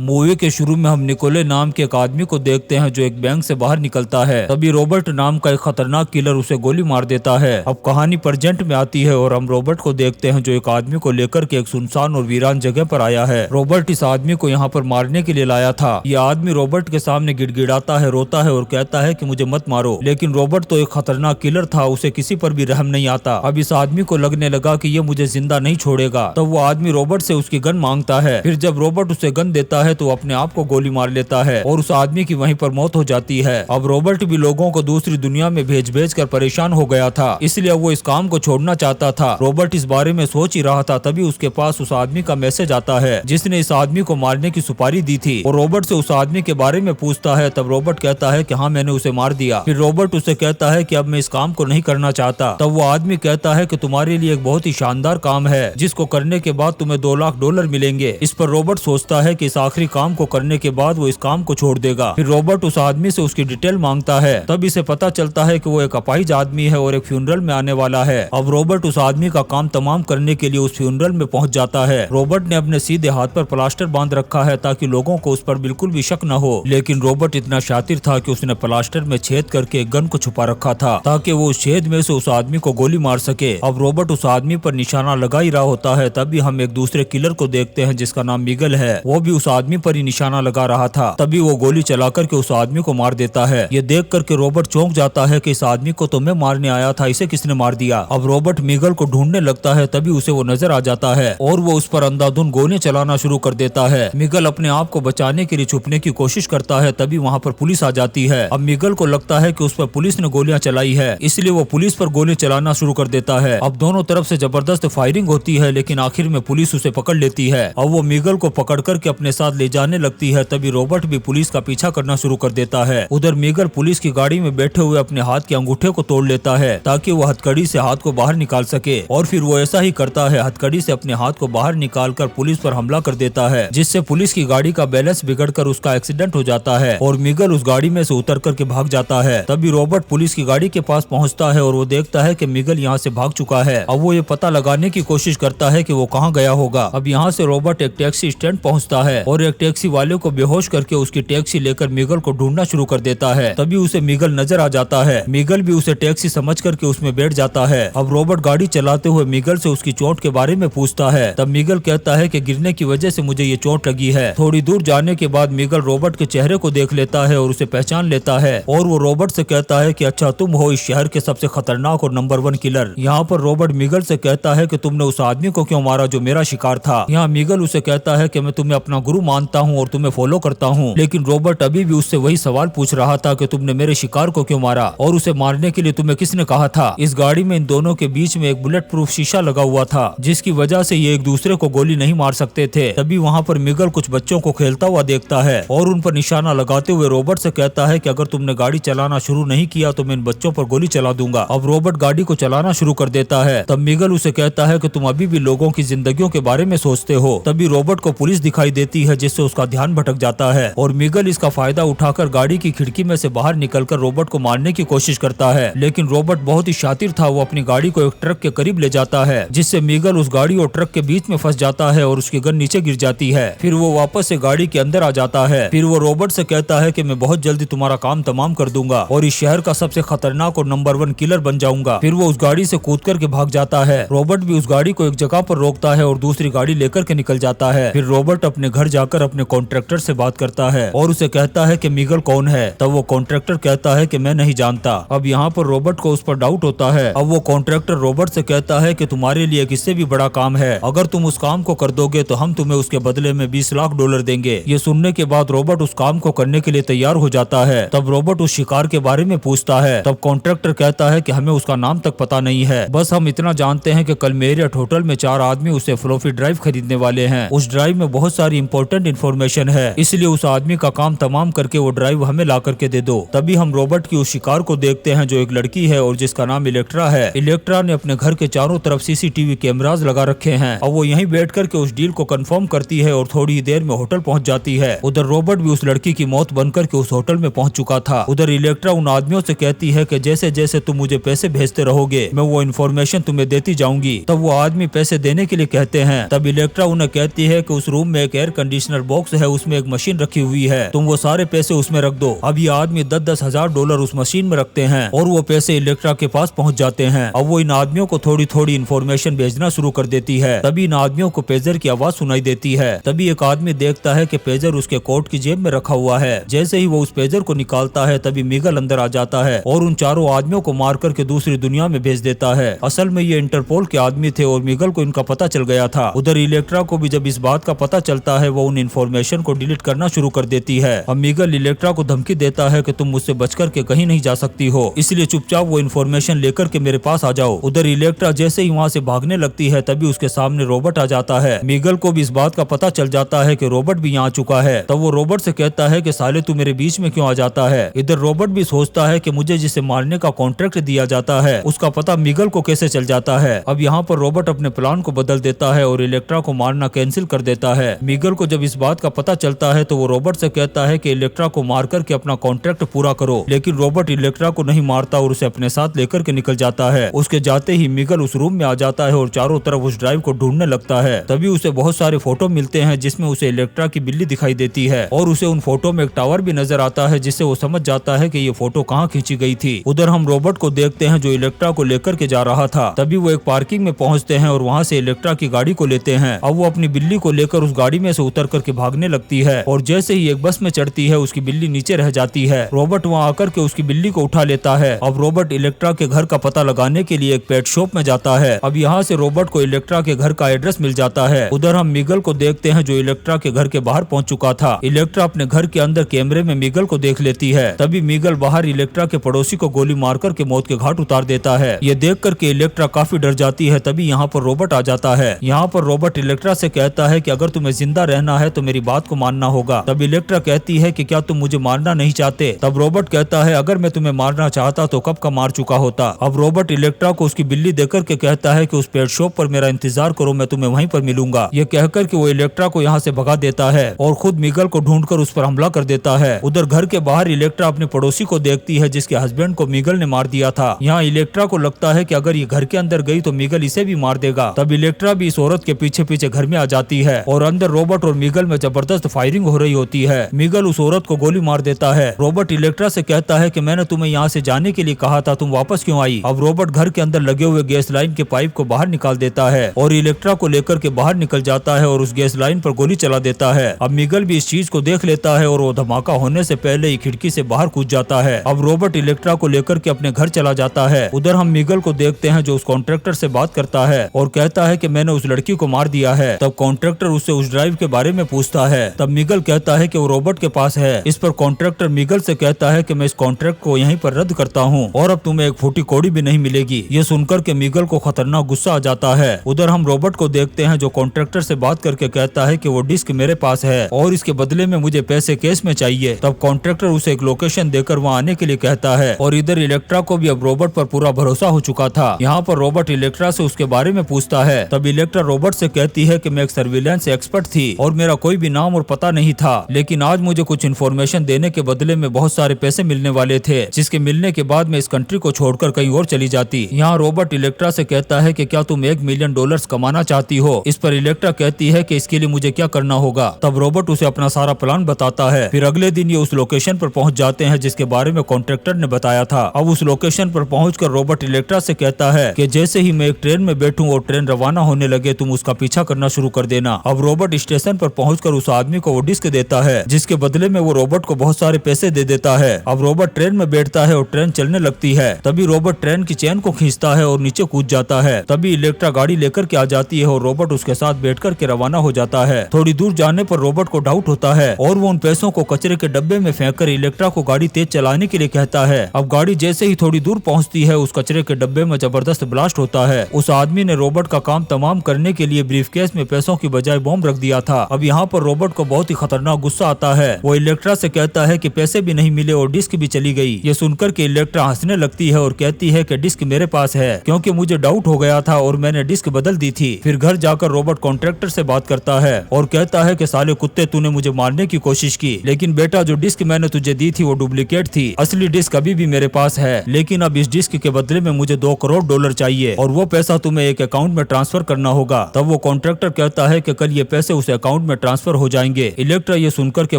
Movie के शुरू में हम निकोले नाम के एक आदमी को देखते हैं जो एक बैंक से बाहर निकलता है। तभी रॉबर्ट नाम का एक खतरनाक किलर उसे गोली मार देता है। अब कहानी प्रेजेंट में आती है और हम रॉबर्ट को देखते हैं जो एक आदमी को लेकर के एक सुनसान और वीरान जगह पर आया है। रॉबर्ट इस आदमी को यहाँ पर मारने के लिए लाया था। यह आदमी रॉबर्ट के सामने गिड़गिड़ाता है, रोता है और कहता है कि मुझे मत मारो, लेकिन रॉबर्ट तो एक खतरनाक किलर था, उसे किसी पर भी रहम नहीं आता। अब इस आदमी को लगने लगा कि ये मुझे जिंदा नहीं छोड़ेगा। तब वो आदमी रॉबर्ट से उसकी गन मांगता है। फिर जब रॉबर्ट उसे गन देता है तो अपने आप को गोली मार लेता है और उस आदमी की वहीं पर मौत हो जाती है। अब रॉबर्ट भी लोगों को दूसरी दुनिया में भेज भेज कर परेशान हो गया था, इसलिए वो इस काम को छोड़ना चाहता था। रॉबर्ट इस बारे में सोच ही रहा था, तभी उसके पास उस आदमी का मैसेज आता है जिसने इस आदमी को मारने की सुपारी दी थी। और रॉबर्ट से उस आदमी के बारे में पूछता है। तब रॉबर्ट कहता है कि हाँ, मैंने उसे मार दिया। फिर रॉबर्ट उसे कहता है कि अब मैं इस काम को नहीं करना चाहता। तब वो आदमी कहता है कि तुम्हारे लिए एक बहुत ही शानदार काम है जिसको करने के बाद तुम्हें $2 लाख मिलेंगे। इस पर रॉबर्ट सोचता है कि इस आखिरी काम को करने के बाद वो इस काम को छोड़ देगा। फिर रॉबर्ट उस आदमी से उसकी डिटेल मांगता है। तब इसे पता चलता है कि वो एक अपाहिज आदमी है और एक फ्यूनरल में आने वाला है। अब रॉबर्ट उस आदमी का काम तमाम करने के लिए उस फ्यूनरल में पहुंच जाता है। रॉबर्ट ने अपने सीधे हाथ पर प्लास्टर बांध रखा है ताकि लोगों को उस पर बिल्कुल भी शक न हो, लेकिन रॉबर्ट इतना शातिर था कि उसने प्लास्टर में छेद करके एक गन को छुपा रखा था ताकि वो उस छेद में से उस आदमी को गोली मार सके। अब रॉबर्ट उस आदमी पर निशाना लगा ही रहा होता है, तभी हम एक दूसरे किलर को देखते हैं जिसका नाम मिगल है। वो भी उस आदमी पर ही निशाना लगा रहा था। तभी वो गोली चलाकर के उस आदमी को मार देता है। ये देख करके रॉबर्ट चौंक जाता है कि इस आदमी को तो मैं मारने आया था, इसे किसने मार दिया। अब रॉबर्ट मिगल को ढूंढने लगता है, तभी उसे वो नजर आ जाता है और वो उस पर अंधाधुंध गोली चलाना शुरू कर देता है। मिगल अपने आप को बचाने के लिए छुपने की कोशिश करता है, तभी वहाँ पर पुलिस आ जाती है। अब मिगल को लगता है कि उस पर पुलिस ने गोलियां चलाई है, इसलिए वो पुलिस पर गोली चलाना शुरू कर देता है। अब दोनों तरफ से जबरदस्त फायरिंग होती है, लेकिन आखिर में पुलिस उसे पकड़ लेती है। अब वो मिगल को पकड़ करके अपने साथ ले जाने लगती है। तभी रॉबर्ट भी पुलिस का पीछा करना शुरू कर देता है। उधर मिगल पुलिस की गाड़ी में बैठे हुए अपने हाथ के अंगूठे को तोड़ लेता है ताकि वो हथकड़ी से हाथ को बाहर निकाल सके, और फिर वो ऐसा ही करता है, हथकड़ी से अपने हाथ को बाहर निकालकर पुलिस पर हमला कर देता है, जिससे पुलिस की गाड़ी का बैलेंस बिगड़कर उसका एक्सीडेंट हो जाता है और मिगल उस गाड़ी में से उतर करके भाग जाता है। तभी रॉबर्ट पुलिस की गाड़ी के पास पहुंचता है और वो देखता है कि मिगल यहाँ से भाग चुका है। अब वो ये पता लगाने की कोशिश करता है कि वो कहाँ गया होगा। अब यहाँ से रॉबर्ट एक टैक्सी स्टैंड पहुँचता है और एक टैक्सी वाले को बेहोश करके उसकी टैक्सी लेकर मिगल को ढूंढना शुरू कर देता है। तभी उसे मिगल नजर आ जाता है। मिगल भी उसे टैक्सी समझ करके उसमें बैठ जाता है। अब रॉबर्ट गाड़ी चलाते हुए मिगल से उसकी चोट के बारे में पूछता है। तब मिगल कहता है कि गिरने की वजह से मुझे ये चोट लगी है। थोड़ी दूर जाने के बाद मिगल रॉबर्ट के चेहरे को देख लेता है और उसे पहचान लेता है और वो रॉबर्ट से कहता है कि अच्छा, तुम हो इस शहर के सबसे खतरनाक और नंबर 1 किलर। यहाँ पर रॉबर्ट मिगल से कहता है कि तुमने उस आदमी को क्यों मारा जो मेरा शिकार था। यहाँ मिगल उसे कहता है कि मैं तुम्हें अपना गुरु मानता हूँ और तुम्हें फॉलो करता हूँ, लेकिन रॉबर्ट अभी भी उससे वही सवाल पूछ रहा था कि तुमने मेरे शिकार को क्यों मारा और उसे मारने के लिए तुम्हें किसने कहा था। इस गाड़ी में इन दोनों के बीच में एक बुलेट प्रूफ शीशा लगा हुआ था जिसकी वजह से ये एक दूसरे को गोली नहीं मार सकते थे। तभी वहाँ पर मिगल कुछ बच्चों को खेलता हुआ देखता है और उन पर निशाना लगाते हुए रॉबर्ट से कहता है कि अगर तुमने गाड़ी चलाना शुरू नहीं किया तो मैं इन बच्चों पर गोली चला दूंगा। अब रॉबर्ट गाड़ी को चलाना शुरू कर देता है। तब मिगल उसे कहता है कि तुम अभी भी लोगों की जिंदगियों के बारे में सोचते हो। तभी रॉबर्ट को पुलिस दिखाई देती है जिससे उसका ध्यान भटक जाता है और मिगल इसका फायदा उठाकर गाड़ी की खिड़की में से बाहर निकलकर रॉबर्ट को मारने की कोशिश करता है, लेकिन रॉबर्ट बहुत ही शातिर था। वो अपनी गाड़ी को एक ट्रक के करीब ले जाता है जिससे मिगल उस गाड़ी और ट्रक के बीच में फंस जाता है और उसकी गन नीचे गिर जाती है। फिर वो वापस से गाड़ी के अंदर आ जाता है। फिर वो रॉबर्ट से कहता है कि मैं बहुत जल्दी तुम्हारा काम तमाम कर दूंगा और इस शहर का सबसे खतरनाक और नंबर 1 किलर बन जाऊंगा। फिर वो उस गाड़ी से कूद करके भाग जाता है। रॉबर्ट भी उस गाड़ी को एक जगह पर रोकता है और दूसरी गाड़ी लेकर के निकल जाता है। फिर रॉबर्ट अपने घर जाकर अपने कॉन्ट्रैक्टर से बात करता है और उसे कहता है कि मिगल कौन है। तब वो कॉन्ट्रैक्टर कहता है कि मैं नहीं जानता। अब यहाँ पर रॉबर्ट को उस पर डाउट होता है। अब वो कॉन्ट्रैक्टर रॉबर्ट से कहता है कि तुम्हारे लिए एक इससे भी बड़ा काम है, अगर तुम उस काम को कर दोगे तो हम तुम्हें उसके बदले में $20 लाख देंगे। ये सुनने के बाद रॉबर्ट उस काम को करने के लिए तैयार हो जाता है। तब रॉबर्ट उस शिकार के बारे में पूछता है। तब कॉन्ट्रैक्टर कहता है कि हमें उसका नाम तक पता नहीं है, बस हम इतना जानते हैं कि कल मेरियट होटल में 4 आदमी उसे फ्लॉपी ड्राइव खरीदने वाले हैं। उस ड्राइव में बहुत सारी इंपॉर्टेंट इन्फॉर्मेशन है, इसलिए उस आदमी का काम तमाम करके वो ड्राइव हमें ला करके दे दो। तभी हम रॉबर्ट की उस शिकार को देखते हैं जो एक लड़की है और जिसका नाम इलेक्ट्रा है। इलेक्ट्रा ने अपने घर के चारों तरफ सीसीटीवी कैमरास लगा रखे हैं। अब वो यहीं बैठ करके उस डील को कंफर्म करती है और थोड़ी ही देर में होटल पहुंच जाती है। उधर रॉबर्ट भी उस लड़की की मौत बनकर के उस होटल में पहुंच चुका था। उधर इलेक्ट्रा उन आदमियों से कहती है कि जैसे जैसे तुम मुझे पैसे भेजते रहोगे मैं वो इन्फॉर्मेशन तुम्हें देती जाऊंगी। तब वो आदमी पैसे देने के लिए कहते हैं। तब इलेक्ट्रा उन्हें कहती है कि उस रूम में एक एयर कंडीशनर कंटेनर बॉक्स है उसमें एक मशीन रखी हुई है, तुम वो सारे पैसे उसमें रख दो। अब ये आदमी 10-10 हजार डॉलर उस मशीन में रखते हैं और वो पैसे इलेक्ट्रा के पास पहुंच जाते हैं। अब वो इन आदमियों को थोड़ी थोड़ी इन्फॉर्मेशन भेजना शुरू कर देती है। तभी इन आदमियों को पेजर की आवाज सुनाई देती है। तभी एक आदमी देखता है कि पेजर उसके कोट की जेब में रखा हुआ है। जैसे ही वो उस पेजर को निकालता है तभी मिगल अंदर आ जाता है और उन चारों आदमियों को मार करके दूसरी दुनिया में भेज देता है। असल में ये इंटरपोल के आदमी थे और मिगल को इनका पता चल गया था। उधर इलेक्ट्रा को भी जब इस बात का पता चलता है वो उन इन्फॉर्मेशन को डिलीट करना शुरू कर देती है। अब मिगल इलेक्ट्रा को धमकी देता है कि तुम मुझसे बचकर के कहीं नहीं जा सकती हो, इसलिए चुपचाप वो इन्फॉर्मेशन लेकर के मेरे पास आ जाओ। उधर इलेक्ट्रा जैसे ही वहाँ से भागने लगती है तभी उसके सामने रॉबर्ट आ जाता है। मिगल को भी इस बात का पता चल जाता है कि रॉबर्ट भी यहाँ आ चुका है। तब वो रॉबर्ट से कहता है कि साले तू मेरे बीच में क्यों आ जाता है। इधर रॉबर्ट भी सोचता है कि मुझे जिसे मारने का कॉन्ट्रैक्ट दिया जाता है उसका पता मिगल को कैसे चल जाता है। अब यहाँ पर रॉबर्ट अपने प्लान को बदल देता है और इलेक्ट्रा को मारना कैंसिल कर देता है। मिगल को जब इस बात का पता चलता है तो वो रॉबर्ट से कहता है कि इलेक्ट्रा को मार करके अपना कॉन्ट्रैक्ट पूरा करो, लेकिन रॉबर्ट इलेक्ट्रा को नहीं मारता और उसे अपने साथ लेकर के निकल जाता है। उसके जाते ही मिगल उस रूम में आ जाता है और चारों तरफ उस ड्राइव को ढूंढने लगता है। तभी उसे बहुत सारे फोटो मिलते हैं जिसमें उसे इलेक्ट्रा की बिल्ली दिखाई देती है और उसे उन फोटो में एक टावर भी नजर आता है जिससे वो समझ जाता है कि ये फोटो कहाँ खींची गई थी। उधर हम रॉबर्ट को देखते हैं जो इलेक्ट्रा को लेकर के जा रहा था। तभी वो एक पार्किंग में पहुंचते हैं और वहाँ से इलेक्ट्रा की गाड़ी को लेते हैं। अब वो अपनी बिल्ली को लेकर उस गाड़ी में से उतर करके भागने लगती है और जैसे ही एक बस में चढ़ती है उसकी बिल्ली नीचे रह जाती है। रॉबर्ट वहाँ आकर के उसकी बिल्ली को उठा लेता है। अब रॉबर्ट इलेक्ट्रा के घर का पता लगाने के लिए एक पेट शॉप में जाता है। अब यहाँ से रॉबर्ट को इलेक्ट्रा के घर का एड्रेस मिल जाता है। उधर हम मिगल को देखते हैं जो इलेक्ट्रा के घर के बाहर पहुंच चुका था। इलेक्ट्रा अपने घर के अंदर कैमरे में मिगल को देख लेती है। तभी मिगल बाहर इलेक्ट्रा के पड़ोसी को गोली मारकर के मौत के घाट उतार देता है। ये देख करके इलेक्ट्रा काफी डर जाती है। तभी यहाँ पर रॉबर्ट आ जाता है। यहाँ पर रॉबर्ट इलेक्ट्रा से कहता है कि अगर तुम्हें जिंदा रहना है तो मेरी बात को मानना होगा। तब इलेक्ट्रा कहती है कि क्या तुम मुझे मारना नहीं चाहते। तब रॉबर्ट कहता है अगर मैं तुम्हें मारना चाहता तो कब का मार चुका होता। अब रॉबर्ट इलेक्ट्रा को उसकी बिल्ली देकर के कहता है कि उस पेट शॉप पर मेरा इंतजार करो, मैं तुम्हें वहीं पर मिलूंगा। ये कहकर के वो इलेक्ट्रा को यहाँ से भगा देता है और खुद मिगल को ढूंढकर उस पर हमला कर देता है। उधर घर के बाहर इलेक्ट्रा अपने पड़ोसी को देखती है जिसके हस्बैंड को मिगल ने मार दिया था। यहाँ इलेक्ट्रा को लगता है कि अगर ये घर के अंदर गई तो मिगल इसे भी मार देगा। तब इलेक्ट्रा भी इस औरत के पीछे पीछे घर में आ जाती है और अंदर रॉबर्ट और मिगल में जबरदस्त फायरिंग हो रही होती है। मिगल उस औरत को गोली मार देता है। रॉबर्ट इलेक्ट्रा से कहता है कि मैंने तुम्हें यहाँ से जाने के लिए कहा था, तुम वापस क्यों आई। अब रॉबर्ट घर के अंदर लगे हुए गैस लाइन के पाइप को बाहर निकाल देता है और इलेक्ट्रा को लेकर के बाहर निकल जाता है और उस गैस लाइन पर गोली चला देता है। अब मिगल भी इस चीज को देख लेता है और वो धमाका होने से पहले ही खिड़की से बाहर कूद जाता है। अब रॉबर्ट इलेक्ट्रा को लेकर के अपने घर चला जाता है। उधर हम मिगल को देखते हैं जो उस कॉन्ट्रैक्टर से बात करता है और कहता है कि मैंने उस लड़की को मार दिया है। तब कॉन्ट्रैक्टर उससे उस ड्राइव के बारे में पूछता है। तब मिगल कहता है कि वो रॉबर्ट के पास है। इस पर कॉन्ट्रैक्टर मिगल से कहता है कि मैं इस कॉन्ट्रैक्ट को यहीं पर रद्द करता हूँ और अब तुम्हें एक फूटी कौड़ी भी नहीं मिलेगी। ये सुनकर के मिगल को खतरनाक गुस्सा आ जाता है। उधर हम रॉबर्ट को देखते हैं जो कॉन्ट्रैक्टर से बात करके कहता है कि वो डिस्क मेरे पास है और इसके बदले में मुझे पैसे कैश में चाहिए। तब कॉन्ट्रैक्टर उसे एक लोकेशन देकर वहाँ आने के लिए कहता है और इधर इलेक्ट्रा को भी अब रॉबर्ट पर पूरा भरोसा हो चुका था। यहाँ पर रॉबर्ट इलेक्ट्रा से उसके बारे में पूछता है। तब इलेक्ट्रा रॉबर्ट से कहती है कि मैं एक सर्विलांस एक्सपर्ट थी और मेरा कोई भी नाम और पता नहीं था, लेकिन आज मुझे कुछ इन्फॉर्मेशन देने के बदले में बहुत सारे पैसे मिलने वाले थे, जिसके मिलने के बाद मैं इस कंट्री को छोड़कर कहीं और चली जाती। यहाँ रॉबर्ट इलेक्ट्रा से कहता है कि क्या तुम $1 मिलियन कमाना चाहती हो। इस पर इलेक्ट्रा कहती है कि इसके लिए मुझे क्या करना होगा। तब रॉबर्ट उसे अपना सारा प्लान बताता है। फिर अगले दिन ये उस लोकेशन पर पहुंच जाते हैं जिसके बारे में कॉन्ट्रैक्टर ने बताया था। अब उस लोकेशन पर पहुंचकर रॉबर्ट इलेक्ट्रा से कहता है कि जैसे ही मैं एक ट्रेन में बैठूं और ट्रेन रवाना होने लगे तुम उसका पीछा करना शुरू कर देना। अब रॉबर्ट स्टेशन पर पहुंचकर उस आदमी को वो डिस्क देता है जिसके बदले में वो रॉबर्ट को बहुत सारे पैसे दे देता है। अब रॉबर्ट ट्रेन में बैठता है और ट्रेन चलने लगती है। तभी रॉबर्ट ट्रेन की चेन को खींचता है और नीचे कूद जाता है। तभी इलेक्ट्रा गाड़ी लेकर के आ जाती है और रॉबर्ट उसके साथ बैठकर के रवाना हो जाता है। थोड़ी दूर जाने पर रॉबर्ट को डाउट होता है और वो उन पैसों को कचरे के डब्बे में फेंककर इलेक्ट्रा को गाड़ी तेज चलाने के लिए कहता है। अब गाड़ी जैसे ही थोड़ी दूर पहुंचती है उस कचरे के डब्बे में जबरदस्त ब्लास्ट होता है। उस आदमी ने रॉबर्ट का काम तमाम करने के लिए ब्रीफकेस में पैसों की बजाय बॉम्ब रख दिया था। अब यहाँ पर रॉबर्ट को बहुत ही खतरनाक गुस्सा आता है। वो इलेक्ट्रा से कहता है कि पैसे भी नहीं मिले और डिस्क भी चली गई। ये सुनकर के इलेक्ट्रा हंसने लगती है और कहती है कि डिस्क मेरे पास है क्योंकि मुझे डाउट हो गया था और मैंने डिस्क बदल दी थी। फिर घर जाकर रॉबर्ट कॉन्ट्रैक्टर से बात करता है और कहता है कि साले कुत्ते तूने मुझे मारने की कोशिश की, लेकिन बेटा जो डिस्क मैंने तुझे दी थी वो डुप्लीकेट थी। असली डिस्क अभी भी मेरे पास है, लेकिन अब इस डिस्क के बदले में मुझे $2 करोड़ चाहिए और वो पैसा तुम्हें एक अकाउंट में ट्रांसफर करना होगा। तब वो कॉन्ट्रैक्टर कहता है कि कल ये पैसे उस अकाउंट में ट्रांसफर हो जाएंगे। इलेक्ट्रा ये सुनकर के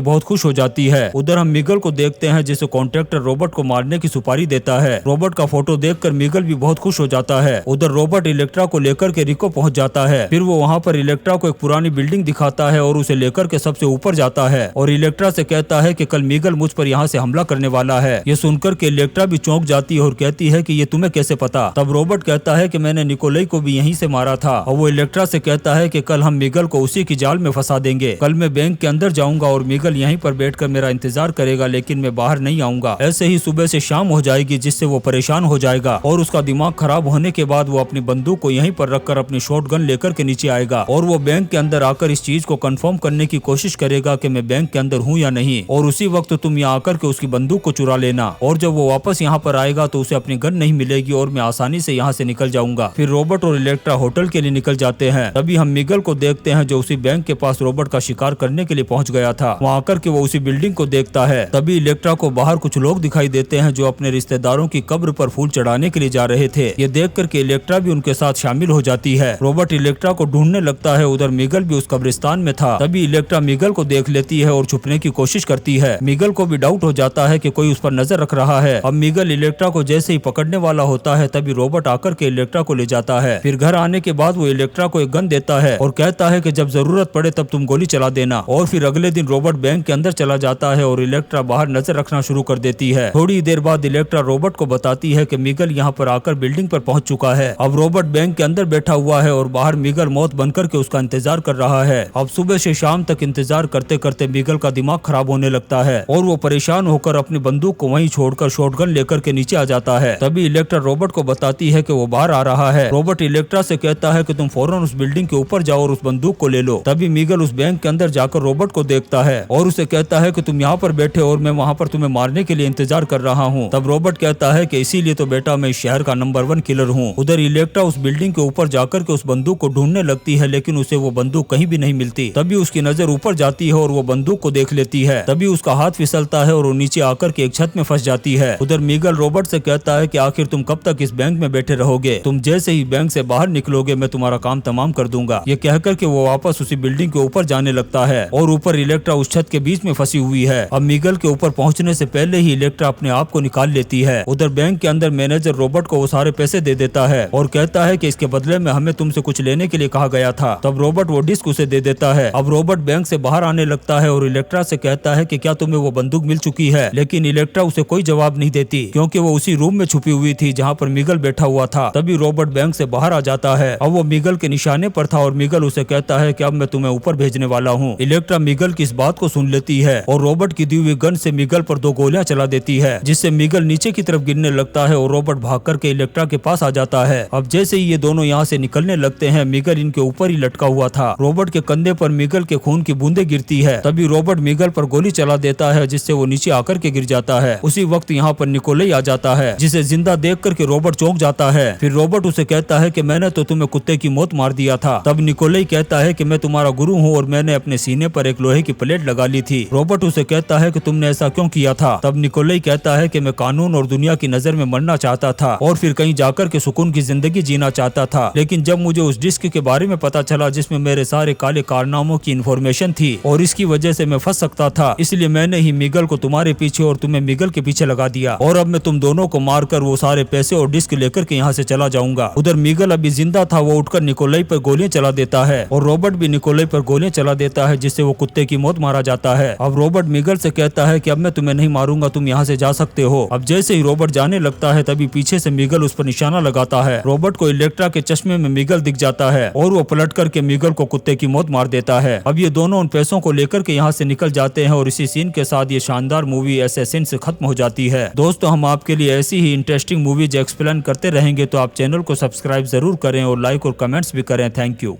बहुत खुश हो जाती है। उधर हम मिगल को देखते हैं जिसे कॉन्ट्रैक्टर रॉबर्ट को मारने की सुपारी देता है। रॉबर्ट का फोटो देखकर मिगल भी बहुत खुश हो जाता है। उधर रॉबर्ट इलेक्ट्रा को लेकर के रिको पहुंच जाता है। फिर वो वहाँ पर इलेक्ट्रा को एक पुरानी बिल्डिंग दिखाता है और उसे लेकर के सबसे ऊपर जाता है और इलेक्ट्रा से कहता है कि कल मिगल मुझ पर यहाँ से हमला करने वाला है। ये सुनकर के इलेक्ट्रा भी चौंक जाती है और कहती है कि ये तुम्हें कैसे पता। तब रॉबर्ट कहता है कि मैंने निकोलाई को भी यहीं से मारा था और वो इलेक्ट्रा से कहता है कि कल हम मिगल को उसी की जाल में फंसा देंगे। कल मैं बैंक के अंदर जाऊंगा और मिगल यहीं पर बैठकर मेरा इंतजार करेगा, लेकिन मैं बाहर नहीं आऊंगा। ऐसे ही सुबह से शाम हो जाएगी जिससे वो परेशान हो जाएगा और उसका दिमाग खराब होने के बाद वो अपनी बंदूक को यहीं पर रखकर अपनी शॉटगन लेकर के नीचे आएगा और वो बैंक के अंदर आकर इस चीज को कंफर्म करने की कोशिश करेगा कि मैं बैंक के अंदर हूँ या नहीं। और उसी वक्त तुम यहाँ आकर के उसकी बंदूक को चुरा लेना और जब वो वापस यहाँ पर आएगा तो उसे अपनी गन नहीं मिलेगी और मैं आसानी से यहाँ से निकल जाऊंगा। फिर रॉबर्ट और इलेक्ट्रा होटल के लिए निकल जाते हैं। तभी हम मिगल को देखते हैं जो उसी बैंक के पास रॉबर्ट का शिकार करने के लिए पहुंच गया था। वहाँ आकर के वो उसी बिल्डिंग को देखता है। तभी इलेक्ट्रा को बाहर कुछ लोग दिखाई देते हैं जो अपने रिश्तेदारों की कब्र पर फूल चढ़ाने के लिए जा रहे थे। ये देख करके इलेक्ट्रा भी उनके साथ शामिल हो जाती है। रॉबर्ट इलेक्ट्रा को ढूंढने लगता है। उधर मिगल भी उस कब्रिस्तान में था। तभी इलेक्ट्रा मिगल को देख लेती है और छुपने की कोशिश करती है। मिगल को भी डाउट हो जाता है कि कोई उस पर नजर रख रहा है। अब मिगल इलेक्ट्रा को जैसे ही पकड़ने वाला होता है तभी रॉबर्ट आकर के इलेक्ट्रा को ले जाता है। फिर घर आने के बाद वो इलेक्ट्रा को एक गन देता है और कहता है कि जब जरूरत पड़े तब तुम गोली चला देना। और फिर अगले दिन रॉबर्ट बैंक के अंदर चला जाता है और इलेक्ट्रा बाहर नजर रखना शुरू कर देती है। थोड़ी देर बाद इलेक्ट्रा रॉबर्ट को बताती है कि मिगल यहाँ पर आकर बिल्डिंग पर पहुंच चुका है। अब रॉबर्ट बैंक के अंदर बैठा हुआ है और बाहर मिगल मौत बनकर के उसका इंतजार कर रहा है। अब सुबह से शाम तक इंतजार करते करते मिगल का दिमाग खराब होने लगता है और वो परेशान होकर अपनी बंदूक को वहीं छोड़कर शॉटगन लेकर के नीचे आ जाता है। तभी इलेक्ट्रा रॉबर्ट को बताती है कि वो बाहर आ रहा है। रॉबर्ट इलेक्ट्रा से कहता है कि तुम फौरन उस बिल्डिंग के ऊपर जाओ और उस बंदूक को ले लो। तभी मिगल उस बैंक के अंदर जाकर रॉबर्ट को देखता है और उसे कहता है कि तुम यहाँ पर बैठे और मैं वहाँ पर तुम्हें मारने के लिए इंतजार कर रहा हूँ। तब रॉबर्ट कहता है कि इसीलिए तो बेटा मैं इस शहर का नंबर 1 किलर हूँ। उधर इलेक्ट्रा उस बिल्डिंग के ऊपर जाकर के उस बंदूक को ढूंढने लगती है लेकिन उसे वो बंदूक कहीं भी नहीं मिलती। तभी उसकी नजर ऊपर जाती है और वो बंदूक को देख लेती है। तभी उसका हाथ फिसलता है और वो नीचे आकर के एक छत में फंस जाती है। उधर मिगल रॉबर्ट से कहता है कि आखिर तुम कब तक इस बैंक में बैठे रहोगे? तुम जैसे ही बैंक से बाहर निकलोगे मैं तुम्हारा काम तमाम कर दूंगा। ये कहकर के वो वापस उसी बिल्डिंग के ऊपर जाने लगता है और ऊपर इलेक्ट्रा उस छत के बीच में फंसी हुई है। अब मिगल के ऊपर पहुंचने से पहले ही इलेक्ट्रा अपने आप को निकाल लेती है। उधर बैंक के अंदर मैनेजर रॉबर्ट को वो सारे पैसे दे देता है और कहता है कि इसके बदले में हमें तुमसे कुछ लेने के लिए कहा गया था। तब रॉबर्ट वो डिस्क उसे दे देता है। अब रॉबर्ट बैंक से बाहर आने लगता है और इलेक्ट्रा से कहता है कि क्या तुम्हें वो बंदूक मिल चुकी है? लेकिन इलेक्ट्रा उसे कोई जवाब नहीं देती क्योंकि वो उसी रूम में छुपी हुई थी जहाँ पर मिगल बैठा हुआ था। तभी रॉबर्ट बैंक से बाहर आ जाता है। अब वो मिगल के निशाने पर था और मिगल उसे कहता है कि अब मैं तुम्हें ऊपर भेजने वाला हूँ। इलेक्ट्रा मिगल की इस बात को सुन लेती है और रॉबर्ट की दी हुई गन से मिगल पर 2 गोलियां चला देती है जिससे मिगल नीचे की तरफ गिरने लगता है और रॉबर्ट भाग करके इलेक्ट्रा के पास आ जाता है। अब जैसे ही ये दोनों यहाँ से निकलने लगते हैं मिगल इनके ऊपर ही लटका हुआ था। रॉबर्ट के कंधे पर मिगल के खून की बूंदें गिरती है। तभी रॉबर्ट मिगल पर गोली चला देता है जिससे वो नीचे आकर के गिर जाता है। उसी वक्त यहाँ पर निकोलाई आ जाता है जिसे जिंदा देख करके रॉबर्ट चौंक जाता है। फिर रॉबर्ट उसे कहता है कि मैंने तो तुम्हें कुत्ते की मौत मार दिया था। तब निकोलाई कहता है कि मैं तुम्हारा गुरु हूँ और मैंने अपने सीने पर एक लोहे की प्लेट लगा ली थी। रॉबर्ट उसे कहता है कि तुमने ऐसा क्यों किया था? तब निकोलाई कहता है कि मैं कानून और दुनिया की नजर में मरना चाहता था और फिर कहीं जाकर के सुकून की जिंदगी जीना चाहता था। लेकिन जब मुझे उस डिस्क के बारे में पता चला जिसमें मेरे सारे काले कारनामों की इन्फॉर्मेशन थी और इसकी वजह से मैं फंस सकता था, इसलिए मैंने ही मिगल को तुम्हारे पीछे और तुम्हें मिगल के पीछे लगा दिया और अब मैं तुम दोनों को मारकर वो सारे पैसे और डिस्क लेकर के यहाँ से चला जाऊंगा। उधर मिगल अभी जिंदा था, वो उठकर निकोलाई पर गोलियां चला देता है और रॉबर्ट भी निकोलाई पर गोलियां चला देता है जिससे वो कुत्ते की मौत मारा जाता है। अब रॉबर्ट मिगल से कहता है कि अब मैं तुम्हें नहीं मारूंगा, तुम यहाँ से जा सकते हो। अब जैसे ही रॉबर्ट जाने लगता है तभी पीछे से मिगल उस पर निशाना लगाता है। रॉबर्ट को इलेक्ट्रा के चश्मे में मिगल दिख जाता है और वो पलट करके मिगल को कुत्ते की मौत मार देता है। अब ये दोनों उन पैसों को लेकर के यहाँ से निकल जाते हैं और इसी सीन के साथ ये शानदार मूवी असैसिन से खत्म हो जाती है। दोस्तों हम आपके लिए ऐसी ही इंटरेस्टिंग मूवीज एक्सप्लेन करते रहेंगे, तो आप चैनल को सब्सक्राइब जरूर करें और लाइक और कमेंट्स भी करें। Thank you.